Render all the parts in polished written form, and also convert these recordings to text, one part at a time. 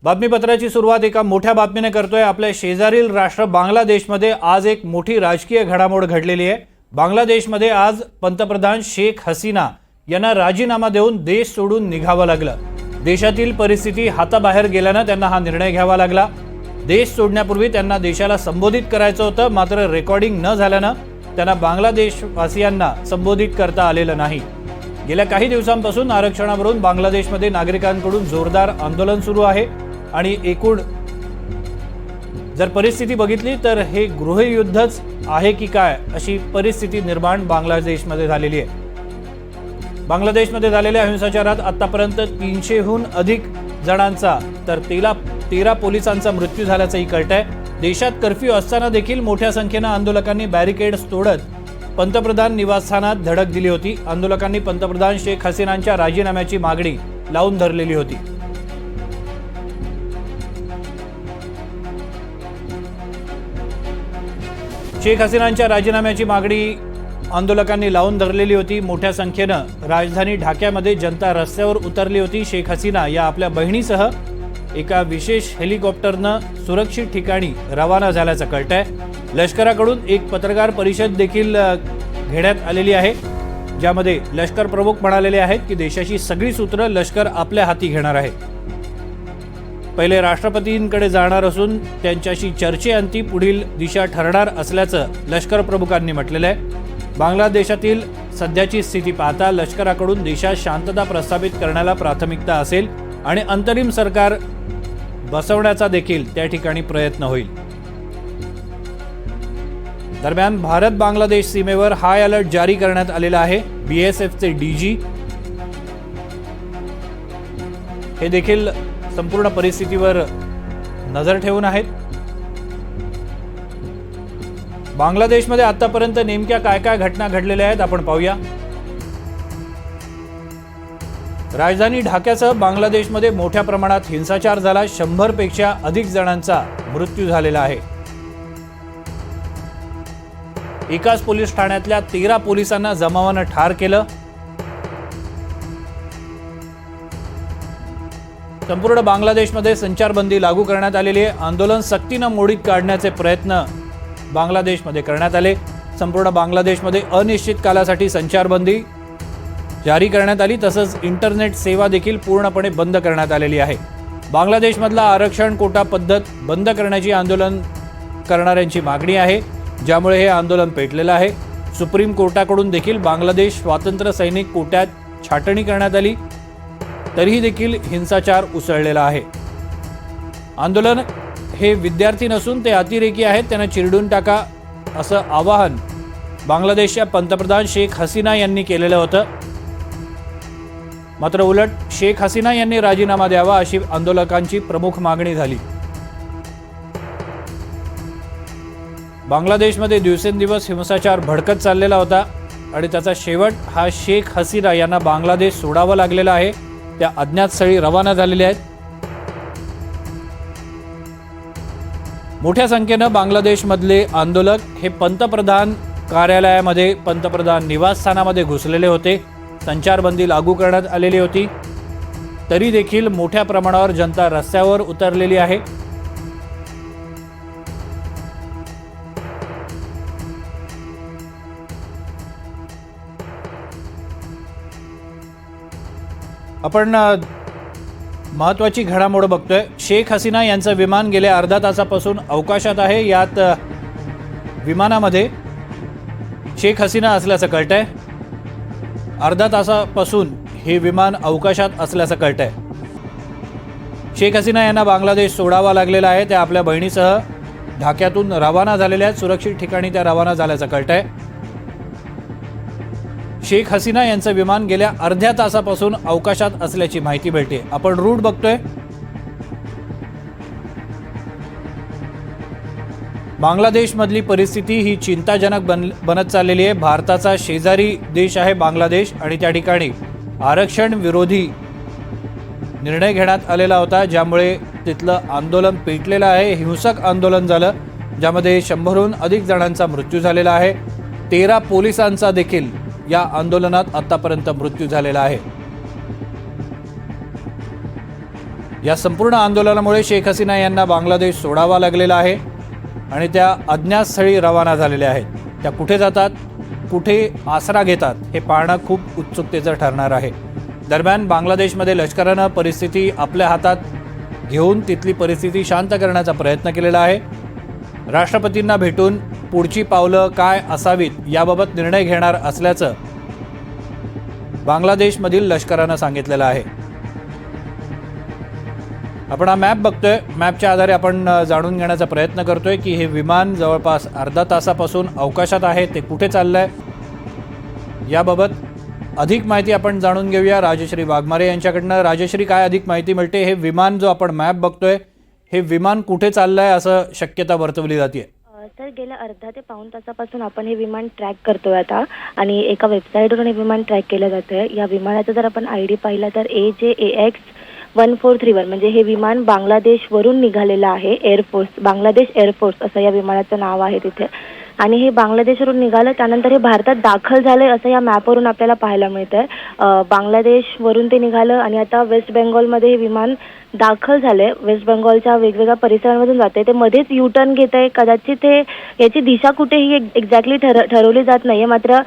बातमीपत्राची सुरुवात एका मोठ्या बातमीने करतोय। आपल्या शेजारील राष्ट्र बांगलादेशमध्ये आज एक मोठी राजकीय घडामोड घडलेली आहे। बांगलादेशमध्ये आज पंतप्रधान शेख हसीना यांना राजीनामा देऊन देश सोडून निघावं लागलं। देशातील परिस्थिती हाताबाहेर गेल्याने त्यांना हा निर्णय घ्यावा लागला। देश सोडण्यापूर्वी त्यांना देशाला संबोधित करायचं होतं, मात्र रेकॉर्डिंग न झाल्याने त्यांना बांगलादेशवासियांना संबोधित करता आलेलं नाही। गेल्या काही दिवसांपासून आरक्षणावरून बांगलादेशमध्ये नागरिकांकडून जोरदार आंदोलन सुरू आहे आणि एकूण जर परिस्थिती बघितली तर हे गृहयुद्धच आहे की काय अशी परिस्थिती निर्माण बांगलादेशमध्ये झालेली आहे। बांगलादेशमध्ये झालेल्या हिंसाचारात आतापर्यंत 300हून अधिक जणांचा तर 13 पोलिसांचा मृत्यू झाल्याचंही कळतंय। देशात कर्फ्यू असताना देखील मोठ्या संख्येने आंदोलकांनी बॅरिकेड्स तोडत पंतप्रधान निवासस्थानात धडक दिली होती। आंदोलकांनी पंतप्रधान शेख हसीनांच्या राजीनाम्याची मागणी लावून धरलेली होती। शेख हसीनांच्या राजीनाम्याची मागणी आंदोलकांनी लावून धरलेली होती। मोठ्या संख्येने राजधानी ढाक्यामध्ये जनता रस्त्यावर उतरली होती। शेख हसीना या आपल्या बहिणीसह एका विशेष हेलिकॉप्टरनं सुरक्षित ठिकाणी रवाना झाल्याचं कळतंय। लष्कराकडून एक पत्रकार परिषद देखील घेण्यात आलेली आहे, ज्यामध्ये लष्कर प्रमुख म्हणालेले आहेत की देशाची सगळी सूत्र लष्कर आपल्या हाती घेणार आहे। पहिले राष्ट्रपतींकडे जाणार असून त्यांच्याशी चर्चेअंती पुढील दिशा ठरणार असल्याचं लष्कर प्रमुखांनी म्हटलेलं आहे। बांगलादेशातील सध्याची स्थिती पाहता लष्कराकडून देशात शांतता प्रस्थापित करण्याला प्राथमिकता असेल आणि अंतरिम सरकार बसवण्याचा देखील त्या ठिकाणी प्रयत्न होईल। दरम्यान भारत बांगलादेश सीमेवर हाय अलर्ट जारी करण्यात आलेला आहे। बीएसएफचे डीजी हे देखील संपूर्ण परिस्थितीवर नजर ठेवून आहेत। बांगलादेशमध्ये आतापर्यंत नेमक्या काय काय घटना घडलेल्या आहेत आपण पाहूया। राजधानी ढाक्यासह बांगलादेशमध्ये मोठ्या प्रमाणात हिंसाचार झाला। 100 पेक्षा अधिक जणांचा मृत्यू झालेला आहे। एकाच पोलीस ठाण्यातल्या 13 पोलिसांना जमावानं ठार केलं। संपूर्ण बांगलादेशमध्ये संचारबंदी लागू करण्यात आलेली आहे। आंदोलन सक्तीनं मोडीत काढण्याचे प्रयत्न बांगलादेशमध्ये करण्यात आले। संपूर्ण बांगलादेशमध्ये अनिश्चित कालासाठी संचारबंदी जारी करण्यात आली, तसंच इंटरनेट सेवा देखील पूर्णपणे बंद करण्यात आलेली आहे। बांगलादेशमधला आरक्षण कोटा पद्धत बंद करण्याची आंदोलन करणाऱ्यांची मागणी आहे, ज्यामुळे हे आंदोलन पेटलेलं आहे। सुप्रीम कोर्टाकडून देखील बांगलादेश स्वातंत्र्य सैनिक कोट्यात छाटणी करण्यात आली, तरीही देखील हिंसाचार उसळलेला आहे। आंदोलन हे विद्यार्थी नसून ते अतिरेकी आहेत, त्यांना चिरडून टाका असं आवाहन बांगलादेशच्या पंतप्रधान शेख हसीना यांनी केलेलं होतं। मात्र उलट शेख हसीना यांनी राजीनामा द्यावा अशी आंदोलकांची प्रमुख मागणी झाली। बांगलादेशमध्ये दिवसेंदिवस हिंसाचार भडकत चाललेला होता आणि त्याचा शेवट हा शेख हसीना यांना बांगलादेश सोडावं लागलेला आहे। त्या अज्ञात स्थळी रवाना झालेल्या आहेत। मोठ्या संख्येनं बांगलादेशमधले आंदोलक हे पंतप्रधान कार्यालयामध्ये पंतप्रधान निवासस्थानामध्ये घुसलेले होते। संचारबंदी लागू करण्यात आलेली होती, तरी देखील मोठ्या प्रमाणावर जनता रस्त्यावर उतरलेली आहे। आपण महत्त्वाची घडामोड बघतोय। शेख हसीना यांचं विमान गेल्या अर्धा तासापासून अवकाशात आहे। यात विमानामध्ये शेख हसीना असल्याचं कळतंय। अर्धा तासापासून हे विमान अवकाशात असल्याचं कळतंय। शेख हसीना यांना बांगलादेश सोडावा लागलेला आहे। त्या आपल्या बहिणीसह ढाक्यातून रवाना झालेल्या आहेत। सुरक्षित ठिकाणी त्या रवाना झाल्याचं कळतंय। शेख हसीना यांचं विमान गेल्या अर्ध्या तासापासून अवकाशात असल्याची माहिती मिळते। आपण रूट बघतोय। बांगलादेशमधली परिस्थिती ही चिंताजनक बनत चाललेली आहे। भारताचा शेजारी देश आहे बांगलादेश आणि त्या ठिकाणी आरक्षण विरोधी निर्णय घेण्यात आलेला होता, ज्यामुळे तिथलं आंदोलन पेटलेलं आहे। हिंसक आंदोलन झालं, ज्यामध्ये 100हून अधिक जणांचा मृत्यू झालेला आहे। 13 पोलिसांचा देखील या आंदोलनात आतापर्यंत मृत्यू झालेला आहे। या संपूर्ण आंदोलनामुळे शेख हसीना यांना बांगलादेश सोडावा लागलेला आहे आणि त्या अज्ञात स्थळी रवाना झालेल्या आहेत. त्या कुठे जातात, कुठे आसरा घेतात हे पाहणं खूप उत्सुकतेचं ठरणार आहे. दरम्यान बांगलादेशमध्ये लष्करानं परिस्थिती आपल्या हातात घेऊन तिथली परिस्थिती शांत करण्याचा प्रयत्न केलेला आहे. राष्ट्रपतींना भेटून पुढची पावलं काय असावीत याबाबत निर्णय घेणार असल्याचं बांगलादेशमधील लष्करानं सांगितलेलं आहे. आपण हा मॅप बघतोय. मॅपच्या आधारे आपण जाणून घेण्याचा प्रयत्न करतोय की हे विमान जवळपास अर्धा तासापासून अवकाशात आहे. ते कुठे चाललंय याबाबत अधिक माहिती आपण जाणून घेऊया राजश्री वाघमारे यांच्याकडनं. राजश्री, काय अधिक माहिती मिळते? हे विमान जो आपण मॅप बघतोय, हे विमान कुठे चाललंय असं शक्यता वर्तवली जाते? सर, गेल्या अर्धा ते पाऊण तासापासून आपण हे विमान ट्रॅक करतोय आता, आणि एका वेबसाईटवरून हे विमान ट्रॅक केलं जातंय. या विमानाचा जर आपण ID पाहिला तर AJAX 1431 म्हणजे हे विमान बांगलादेशवरून निघालेलं आहे. एअरफोर्स, बांगलादेश एअरफोर्स असं या विमानाचं नाव आहे तिथे. आणि हे बांगलादेशवरून निघालं, त्यानंतर हे भारतात दाखल झालंय असं या मॅपवरून आपल्याला पाहायला मिळतंय. बांगलादेशवरून ते निघालं आणि आता वेस्ट बेंगॉलमध्ये हे विमान दाखल झालंय. वेस्ट बेंगॉलच्या वेगवेगळ्या परिसरांमधून जाते. ते मध्येच U-टर्न घेत आहे. कदाचित हे याची दिशा कुठेही एक्झॅक्टली ठरवली जात नाहीये, मात्र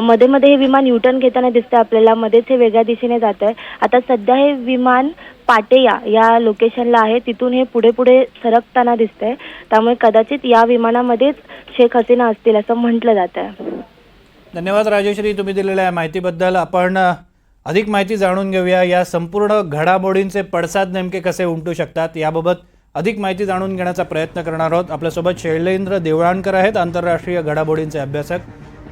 मध्ये मध्ये हे विमान U-टर्न घेताना दिसतंय आपल्याला. मध्येच हे वेगळ्या दिशेने जात आहे. आता सध्या हे विमान पाटेया या लोकेशनला आहे. तिथून हे पुढे पुढे सरकताना दिसतंय. त्यामुळे कदाचित या विमानामध्येच शेख हसीना असतील असं म्हटलं जात आहे. धन्यवाद राजश्री, तुम्ही दिलेल्या माहितीबद्दल. आपण अधिक माहिती जाणून घेऊया. या संपूर्ण घडामोडींचे पडसाद नेमके कसे उमटू शकतात याबाबत अधिक माहिती जाणून घेण्याचा प्रयत्न करणार आहोत. आपल्यासोबत शैलेंद्र देवळाणकर आहेत, आंतरराष्ट्रीय घडामोडींचे अभ्यासक.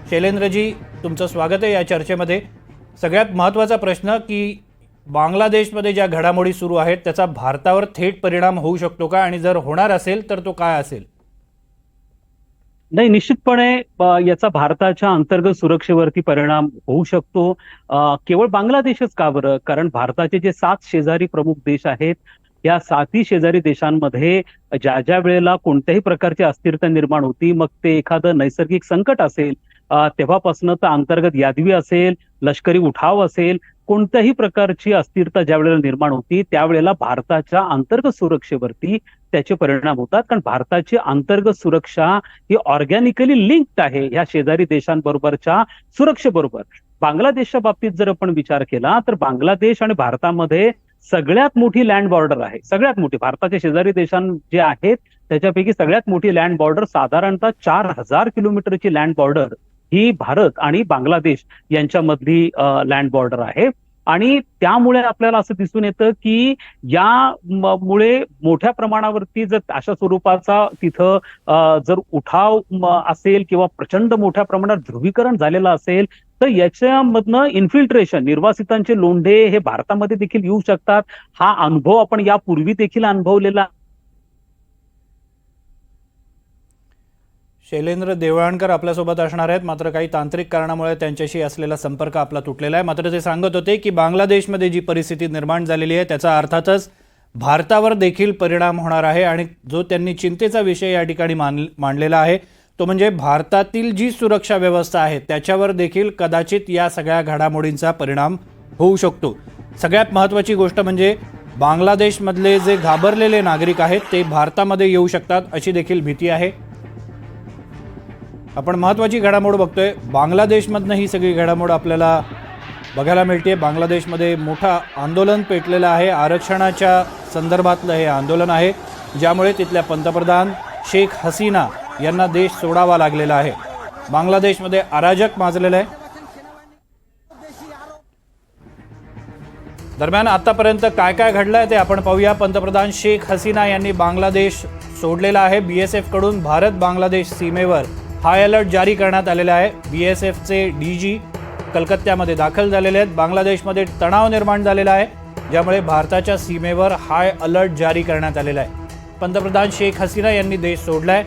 शैलेंद्रजी, तुमचं स्वागत आहे या चर्चेमध्ये. सगळ्यात महत्त्वाचा प्रश्न की बांगलादेशमध्ये ज्या घडामोडी सुरू आहेत त्याचा भारतावर थेट परिणाम होऊ शकतो का, आणि जर होणार असेल तर तो काय असेल? नाही, निश्चितपणे याचा भारताच्या अंतर्गत सुरक्षेवरती परिणाम होऊ शकतो. केवळ बांगलादेशच का बरं? कारण भारताचे जे 7 शेजारी प्रमुख देश आहेत, या 7ही शेजारी देशांमध्ये ज्या ज्या वेळेला कोणत्याही प्रकारची अस्थिरता निर्माण होती, मग ते एखादं नैसर्गिक संकट असेल, तेव्हापासून तर अंतर्गत यादवी असेल, लष्करी उठाव असेल, कोणत्याही प्रकारची अस्थिरता ज्या वेळेला निर्माण होती त्यावेळेला भारताच्या अंतर्गत सुरक्षेवरती त्याचे परिणाम होतात. कारण भारताची अंतर्गत सुरक्षा ही ऑर्गॅनिकली लिंक्ड आहे ह्या शेजारी देशांबरोबरच्या सुरक्षेबरोबर. बांगलादेशच्या बाबतीत जर आपण विचार केला तर बांगलादेश आणि भारतामध्ये सगळ्यात मोठी लँड बॉर्डर आहे. सगळ्यात मोठी भारताच्या शेजारी देशां जे आहेत त्याच्यापैकी सगळ्यात मोठी लँड बॉर्डर, साधारणतः 4000 किलोमीटरची लँड बॉर्डर ही भारत आणि बांगलादेश यांच्यामधली लँड बॉर्डर आहे. आणि त्यामुळे आपल्याला असं दिसून येतं की यामुळे मोठ्या प्रमाणावरती जर अशा स्वरूपाचा तिथं जर उठाव असेल किंवा प्रचंड मोठ्या प्रमाणात ध्रुवीकरण झालेलं असेल तर याच्यामधनं इन्फिल्ट्रेशन, निर्वासितांचे लोंढे हे भारतामध्ये देखील येऊ शकतात. हा अनुभव आपण यापूर्वी देखील अनुभवलेला. शैलेंद्र देवळाणकर आपल्यासोबत असणार आहेत, मात्र काही तांत्रिक कारणामुळे त्यांच्याशी असलेला संपर्क आपला तुटलेला आहे. मात्र ते सांगत होते की बांगलादेशमध्ये जी परिस्थिती निर्माण झालेली आहे त्याचा अर्थातच भारतावर देखील परिणाम होणार आहे. आणि जो त्यांनी चिंतेचा विषय या ठिकाणी मांडलेला आहे तो म्हणजे भारतातील जी सुरक्षा व्यवस्था आहे त्याच्यावर देखील कदाचित या सगळ्या घडामोडींचा परिणाम होऊ शकतो. सगळ्यात महत्त्वाची गोष्ट म्हणजे बांगलादेशमधले जे घाबरलेले नागरिक आहेत ते भारतामध्ये येऊ शकतात अशी देखील भीती आहे. आपण महत्त्वाची घडामोड बघतोय. बांगलादेशमधनं ही सगळी घडामोड आपल्याला बघायला मिळते. बांगलादेशमध्ये मोठं आंदोलन पेटलेलं आहे. आरक्षणाच्या संदर्भातलं हे आंदोलन आहे ज्यामुळे तिथल्या पंतप्रधान शेख हसीना यांना देश सोडावा लागलेला आहे. बांगलादेशमध्ये अराजक माजलेलं आहे. दरम्यान आतापर्यंत काय काय घडलंय ते आपण पाहूया. पंतप्रधान शेख हसीना यांनी बांगलादेश सोडलेला आहे. BSF कडून भारत बांगलादेश सीमेवर हाय अलर्ट जारी करण्यात आलेला आहे. BSFचे DG कलकत्त्यामध्ये दाखल झालेले आहेत. बांगलादेशमध्ये तणाव निर्माण झालेला आहे ज्यामुळे भारताच्या सीमेवर हाय अलर्ट जारी करण्यात आलेला आहे. पंतप्रधान शेख हसीना यांनी देश सोडलाय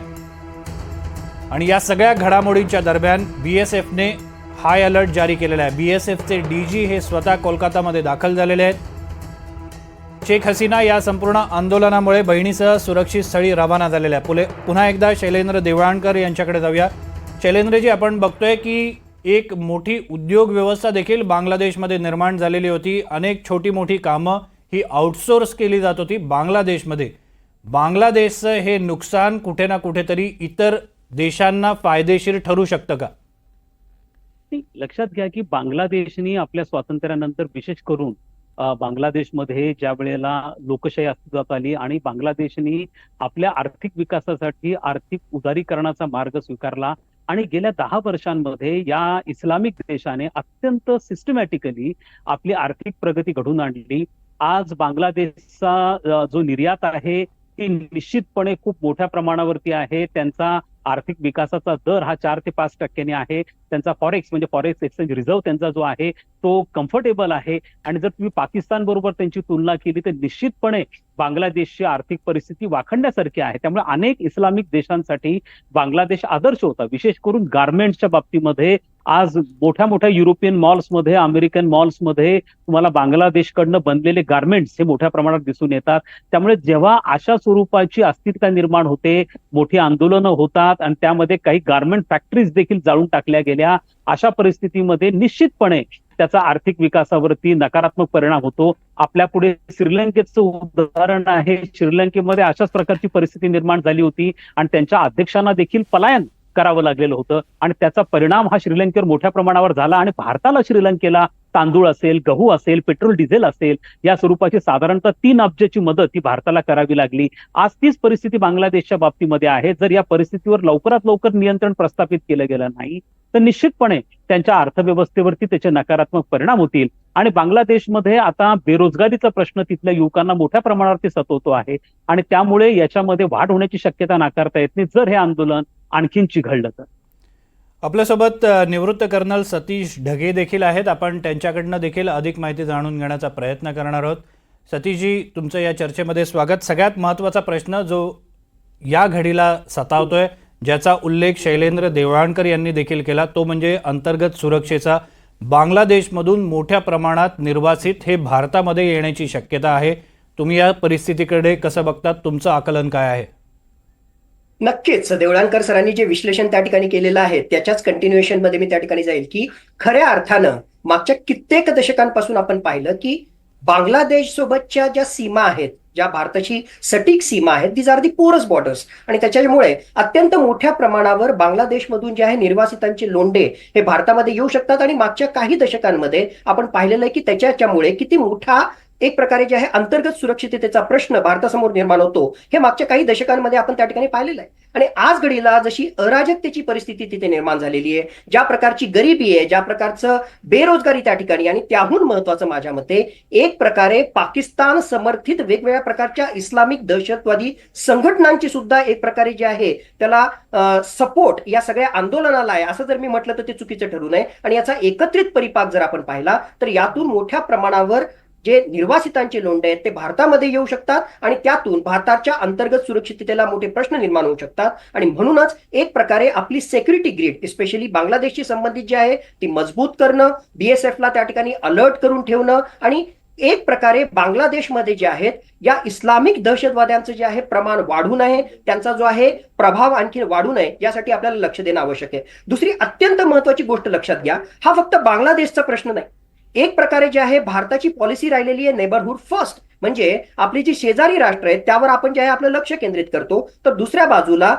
आणि या सगळ्या घडामोडींच्या दरम्यान BSFने हाय अलर्ट जारी केलेला आहे. BSFचे DG हे स्वतः कोलकातामध्ये दाखल झालेले आहेत. शेख हसीना या संपूर्ण आंदोलनामुळे बहिणीसह सुरक्षित स्थळी रवाना झालेल्या आहे. पुन्हा एकदा शैलेंद्र देवळाणकर यांच्याकडे जाऊया. शैलेंद्रजी, आपण बघतोय की एक मोठी उद्योग व्यवस्था देखील बांगलादेशमध्ये निर्माण झालेली होती. अनेक छोटी मोठी कामं ही आउटसोर्स केली जात होती बांगलादेशमध्ये. बांगलादेशचं हे नुकसान कुठे ना कुठेतरी इतर देशांना फायदेशीर ठरू शकतं का? लक्षात घ्या की बांगलादेशनी आपल्या स्वातंत्र्यानंतर विशेष करून बांगलादेशमध्ये ज्या वेळेला लोकशाही अस्तित्वात आली आणि बांगलादेशनी आपल्या आर्थिक विकासासाठी आर्थिक उदारीकरणाचा मार्ग स्वीकारला आणि गेल्या 10 वर्षांमध्ये या इस्लामिक देशाने अत्यंत सिस्टमॅटिकली आपली आर्थिक प्रगती घडवून आणली. आज बांगलादेशचा जो निर्यात आहे ती निश्चितपणे खूप मोठ्या प्रमाणावरती आहे. त्यांचा आर्थिक विकासाचा दर हा 4 ते 5% आहे. त्यांचा फॉरेक्स म्हणजे फॉरेक्स एक्सचेंज रिझर्व्ह त्यांचा जो आहे तो कम्फर्टेबल आहे. आणि जर तुम्ही पाकिस्तान बरोबर त्यांची तुलना केली तर निश्चितपणे बांगलादेशची आर्थिक परिस्थिती वाखाणण्यासारखी आहे. त्यामुळे अनेक इस्लामिक देशांसाठी बांगलादेश आदर्श होता. विशेष करून गार्मेंट्सच्या बाबतीमध्ये आज मोठ्या मोठ्या युरोपियन मॉल्समध्ये, अमेरिकन मॉल्समध्ये तुम्हाला बांगलादेशकडनं बनलेले गार्मेंट्स हे मोठ्या प्रमाणात दिसून येतात. त्यामुळे जेव्हा अशा स्वरूपाची अस्थिरता निर्माण होते, मोठी आंदोलनं होतात आणि त्यामध्ये काही गार्मेंट फॅक्टरीज देखील जाळून टाकल्या गेल्या, अशा परिस्थितीमध्ये निश्चितपणे त्याचा आर्थिक विकासावरती नकारात्मक परिणाम होतो. आपल्या पुढे श्रीलंकेचं उदाहरण आहे. श्रीलंकेमध्ये अशाच प्रकारची परिस्थिती निर्माण झाली होती आणि त्यांच्या अध्यक्षांना देखील पलायन करावं लागलेलं होतं आणि त्याचा परिणाम हा श्रीलंकेवर मोठ्या प्रमाणावर झाला. आणि भारताला श्रीलंकेला तांदूळ असेल, गहू असेल, पेट्रोल डिझेल असेल या स्वरूपाची साधारणतः 3 अब्जची मदत ही भारताला करावी लागली. आज तीच परिस्थिती बांगलादेशच्या बाबतीमध्ये आहे. जर या परिस्थितीवर लवकरात लवकर नियंत्रण प्रस्थापित केलं गेलं नाही तर निश्चितपणे त्यांच्या अर्थव्यवस्थेवरती त्याचे नकारात्मक परिणाम होतील. आणि बांगलादेशमध्ये आता बेरोजगारीचा प्रश्न तिथल्या युवकांना मोठ्या प्रमाणावरती सतवतो आहे आणि त्यामुळे याच्यामध्ये वाढ होण्याची शक्यता नाकारता येत नाही जर हे आंदोलन आणखीन चिघळलं तर. आपल्यासोबत निवृत्त कर्नल सतीश ढगे देखील आहेत. आपण त्यांच्याकडनं देखील अधिक माहिती जाणून घेण्याचा प्रयत्न करणार आहोत. सतीशजी, तुमचं या चर्चेमध्ये स्वागत. सगळ्यात महत्त्वाचा प्रश्न जो या घडीला सतावतोय, ज्याचा उल्लेख शैलेंद्र देवळाणकर यांनी देखील केला, तो म्हणजे अंतर्गत सुरक्षेचा. बांगलादेशमधून मोठ्या प्रमाणात निर्वासित हे भारतामध्ये येण्याची शक्यता आहे. तुम्ही या परिस्थितीकडे कसं बघतात? तुमचं आकलन काय आहे? नक्कीच देवळाणकर सरांनी जे विश्लेषण त्या ठिकाणी केलेलं आहे त्याच्याच कंटिन्युएशन मध्ये मी त्या ठिकाणी जाईल की खऱ्या अर्थानं मागच्या कित्येक दशकांपासून आपण पाहिलं की बांगलादेश सोबतच्या ज्या सीमा आहेत, ज्या भारताची सटीक सीमा आहेत, दीज आर दी पोरस बॉर्डर्स. आणि त्याच्यामुळे अत्यंत मोठ्या प्रमाणावर बांगलादेशमधून जे आहे निर्वासितांचे लोंढे हे भारतामध्ये येऊ शकतात. आणि मागच्या काही दशकांमध्ये आपण पाहिलेलं आहे की त्याच्यामुळे किती मोठा एक प्रकारे जे आहे अंतर्गत सुरक्षिततेचा प्रश्न भारतासमोर निर्माण होतो हे मागच्या काही दशकांमध्ये आपण त्या ठिकाणी पाहिलेलं आहे. आणि आज घडीला जशी अराजकतेची परिस्थिती तिथे निर्माण झालेली आहे, ज्या प्रकारची गरिबी आहे, ज्या प्रकारचं बेरोजगारी त्या ठिकाणी, आणि त्याहून महत्वाचं माझ्या मते एक प्रकारे पाकिस्तान समर्थित वेगवेगळ्या प्रकारच्या इस्लामिक दहशतवादी संघटनांची सुद्धा एक प्रकारे जे आहे त्याला सपोर्ट या सगळ्या आंदोलनाला आहे असं जर मी म्हटलं तर ते चुकीचं ठरू नये. आणि याचा एकत्रित परिपाक जर आपण पाहिला तर यातून मोठ्या प्रमाणावर जे निर्वासितांचे लोंढे आहेत ते भारतामध्ये येऊ शकतात आणि त्यातून भारताच्या अंतर्गत सुरक्षिततेला मोठे प्रश्न निर्माण होऊ शकतात. आणि म्हणूनच एक प्रकारे आपली सेक्युरिटी ग्रीड स्पेशली बांगलादेशशी संबंधित जे आहे ती मजबूत करणं, BSFला त्या ठिकाणी अलर्ट करून ठेवणं आणि एक प्रकारे बांगलादेशमध्ये जे आहेत या इस्लामिक दहशतवाद्यांचं जे आहे प्रमाण वाढू नये, त्यांचा जो आहे प्रभाव आणखी वाढू नये यासाठी आपल्याला लक्ष देणं आवश्यक आहे. दुसरी अत्यंत महत्वाची गोष्ट लक्षात घ्या, हा फक्त बांगलादेशचा प्रश्न नाही. एक प्रकारे जे आहे भारताची पॉलिसी राहिलेली आहे नेबरहुड फर्स्ट, म्हणजे आपली जी शेजारी राष्ट्र आहेत त्यावर आपण जे आहे आपलं लक्ष केंद्रित करतो. तर दुसऱ्या बाजूला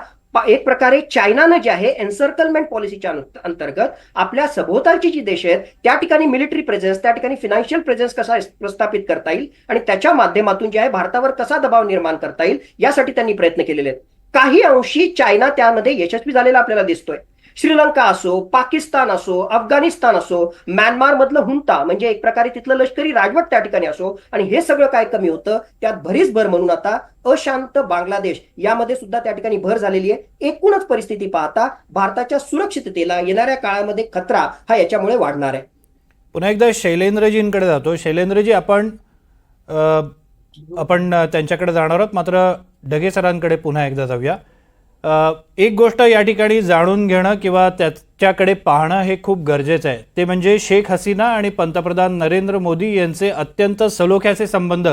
एक प्रकारे चायनानं जे आहे एन्सर्कलमेंट पॉलिसीच्या अंतर्गत आपल्या सभोवतालची जी देश आहेत त्या ठिकाणी मिलिटरी प्रेझेन्स, त्या ठिकाणी फायनान्शियल प्रेझेन्स कसा प्रस्थापित करता येईल आणि त्याच्या माध्यमातून जे आहे भारतावर कसा दबाव निर्माण करता येईल यासाठी त्यांनी प्रयत्न केलेले आहेत. काही अंशी चायना त्यामध्ये यशस्वी झालेला आपल्याला दिसतोय. श्रीलंका असो, पाकिस्तान असो, अफगाणिस्तान असो, म्यानमार मधलं हुंता म्हणजे एक प्रकारे तिथलं लष्करी राजवट त्या ठिकाणी असो, आणि हे सगळं काय कमी होतं त्यात भरीच भर म्हणून आता अशांत बांगलादेश यामध्ये सुद्धा त्या ठिकाणी भर झालेली आहे. एकूणच परिस्थिती पाहता भारताच्या सुरक्षिततेला येणाऱ्या काळामध्ये खतरा हा याच्यामुळे वाढणार आहे. पुन्हा एकदा शैलेंद्रजींकडे जातो. शैलेंद्रजी, आपण त्यांच्याकडे जाणार आहोत, मात्र ढगे सरांकडे पुन्हा एकदा जाऊया. एक गोष्ट या ठिकाणी जाणून घेणं किंवा त्याच्याकडे पाहणं हे खूप गरजेचं आहे. ते म्हणजे शेख हसीना आणि पंतप्रधान नरेंद्र मोदी यांचे अत्यंत सलोख्याचे संबंध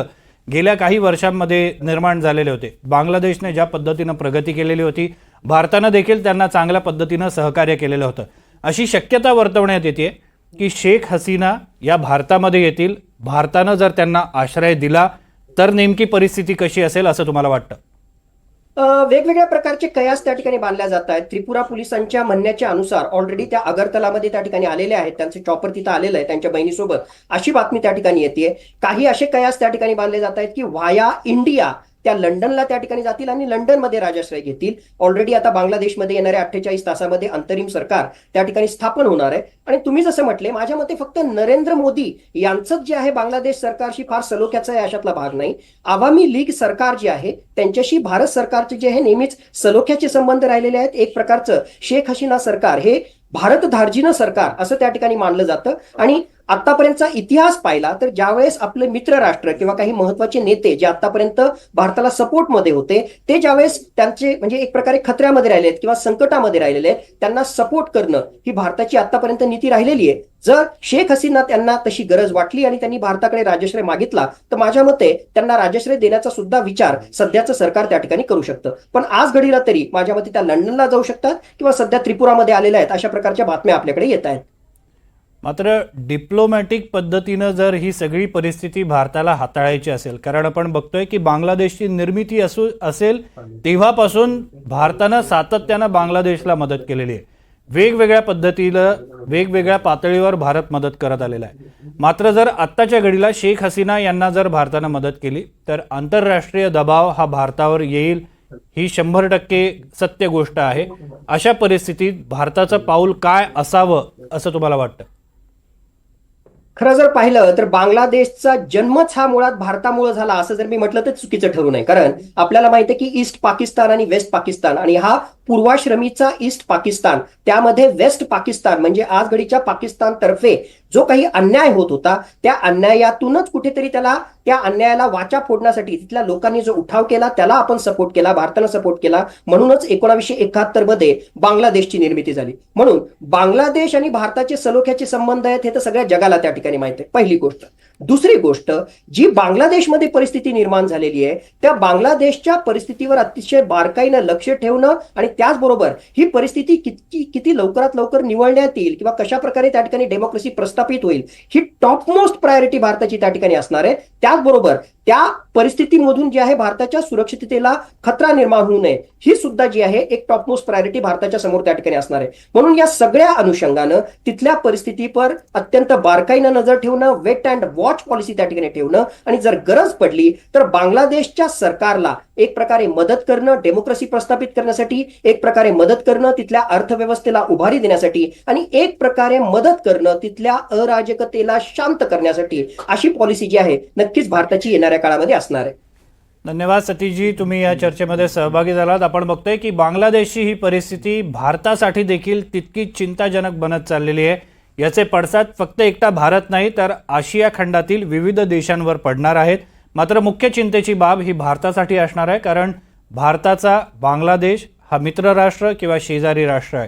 गेल्या काही वर्षांमध्ये निर्माण झालेले होते. बांगलादेशने ज्या पद्धतीनं प्रगती केलेली होती, भारतानं देखील त्यांना चांगल्या पद्धतीनं सहकार्य केलेलं होतं, अशी शक्यता वर्तवण्यात येते. की शेख हसीना या भारतामध्ये येतील, भारतानं जर त्यांना आश्रय दिला तर नेमकी परिस्थिती कशी असेल असं तुम्हाला वाटतं? वेगवेगळ्या प्रकारचे कयास त्या ठिकाणी बांधल्या जात आहेत. त्रिपुरा पोलिसांच्या म्हणण्याच्या अनुसार ऑलरेडी त्या अगरतलामध्ये त्या ठिकाणी आलेल्या आहेत, त्यांचं चॉपर तिथं आलेलं आहे त्यांच्या बहिणीसोबत, अशी बातमी त्या ठिकाणी येते. काही असे कयास त्या ठिकाणी बांधले जात आहेत की व्हाया इंडिया त्या लंडनला त्या ठिकाणी जातील आणि लंडनमध्ये राजाश्रय घेतील. ऑलरेडी आता बांगलादेशमध्ये येणाऱ्या 48 तासामध्ये अंतरिम सरकार त्या ठिकाणी स्थापन होणार आहे. आणि तुम्ही जसं म्हटले, माझ्या मते फक्त नरेंद्र मोदी यांचंच जे आहे बांगलादेश सरकारशी फार सलोख्याचा आहे अशातला भाग नाही. आवामी लीग सरकार जे आहे त्यांच्याशी भारत सरकारचे जे आहे नेहमीच सलोख्याचे संबंध राहिलेले आहेत. एक प्रकारचं शेख हसीना सरकार हे भारत धार्जिनं सरकार असं त्या ठिकाणी मानलं जातं. आणि आतापर्यंतचा इतिहास पाहिला तर ज्यावेळेस आपले मित्र राष्ट्र किंवा काही महत्वाचे नेते जे आतापर्यंत भारताला सपोर्टमध्ये होते, ते ज्यावेळेस त्यांचे म्हणजे एक प्रकारे खतऱ्यामध्ये राहिले आहेत किंवा संकटामध्ये राहिलेले आहेत, त्यांना सपोर्ट करणं ही भारताची आतापर्यंत नीती राहिलेली आहे. जर शेख हसीना त्यांना तशी गरज वाटली आणि त्यांनी भारताकडे राजाश्रय मागितला तर माझ्या मते त्यांना राजाश्रय देण्याचा सुद्धा विचार सध्याचं सरकार त्या ठिकाणी करू शकतं. पण आज घडीला तरी माझ्या मते त्या लंडनला जाऊ शकतात किंवा सध्या त्रिपुरामध्ये आलेल्या आहेत, अशा प्रकारच्या बातम्या आपल्याकडे येत आहेत. मात्र डिप्लोमॅटिक पद्धतीनं जर ही सगळी परिस्थिती भारताला हाताळायची असेल, कारण आपण बघतोय की बांगलादेशची निर्मिती असेल तेव्हापासून भारतानं सातत्यानं बांगलादेशला मदत केलेली आहे. वेगवेगळ्या पद्धतीनं वेगवेगळ्या पातळीवर भारत मदत करत आलेला आहे. मात्र जर आत्ताच्या घडीला शेख हसीना यांना जर भारतानं मदत केली तर आंतरराष्ट्रीय दबाव हा भारतावर येईल, ही 100% सत्य गोष्ट आहे. अशा परिस्थितीत भारताचं पाऊल काय असावं असं तुम्हाला वाटतं? खरं जर पाहिलं तर बांगलादेशचा जन्मच हा मुळात भारतामुळे झाला असं जर मी म्हटलं तर चुकीचं ठरू नये. कारण आपल्याला माहिती आहे की ईस्ट पाकिस्तान आणि वेस्ट पाकिस्तान, आणि हा पूर्वाश्रमीचा ईस्ट पाकिस्तान, त्यामध्ये वेस्ट पाकिस्तान म्हणजे आज घडीच्या पाकिस्तान तर्फे जो काही अन्याय होत होता त्या अन्यायातूनच कुठेतरी त्या अन्यायाला वाचा फोडण्यासाठी तिथल्या लोकांनी जो उठाव केला त्याला आपण सपोर्ट केला, भारतानं सपोर्ट केला. म्हणूनच 1971 मध्ये बांगलादेशची निर्मिती झाली. म्हणून बांगलादेश आणि भारताचे सलोख्याचे संबंध आहेत हे तर सगळ्या जगाला त्या ठिकाणी माहिती आहे, पहिली गोष्ट. दुसरी गोष्ट, जी बांगलादेशमध्ये परिस्थिती निर्माण झालेली आहे त्या बांगलादेशच्या परिस्थितीवर अतिशय बारकाईनं लक्ष ठेवणं आणि त्याचबरोबर ही परिस्थिती किती लवकरात लवकर निवळण्यात येईल किंवा कशा प्रकारे त्या ठिकाणी डेमोक्रेसी प्रस्थापित होईल ही टॉप मोस्ट प्रायोरिटी भारताची त्या ठिकाणी असणार आहे. त्याचबरोबर त्या परिस्थितीमधून जी आहे भारताच्या सुरक्षिततेला खतरा निर्माण होऊ नये ही सुद्धा जी आहे एक टॉप मोस्ट प्रायोरिटी भारताच्या समोर त्या ठिकाणी असणार आहे. म्हणून या सगळ्या अनुषंगानं तिथल्या परिस्थितीवर अत्यंत बारकाईनं नजर ठेवणं, वेट अँड वॉच पॉलिसी त्या ठिकाणी ठेवणं आणि जर गरज पडली तर बांगलादेशच्या सरकारला एक प्रकारे मदत करणं, डेमोक्रेसी प्रस्थापित करण्यासाठी एक प्रकारे मदत करणं, तिथल्या अर्थव्यवस्थेला उभारी देण्यासाठी आणि एक प्रकारे मदत करणं तिथल्या अराजकतेला शांत करण्यासाठी, अशी पॉलिसी जी आहे नक्कीच भारताची येणाऱ्या काळामध्ये असणार आहे. धन्यवाद सतीशजी, तुम्ही या चर्चेमध्ये सहभागी झालात. आपण बघतोय की बांगलादेशची ही परिस्थिती भारतासाठी देखील तितकीच चिंताजनक बनत चाललेली आहे. याचे पडसाद फक्त एकटा भारत नाही तर आशिया खंडातील विविध देशांवर पडणार आहेत. मात्र मुख्य चिंतेची बाब ही भारतासाठी असणार आहे, कारण भारताचा बांगलादेश हा मित्र राष्ट्र किंवा शेजारी राष्ट्र आहे.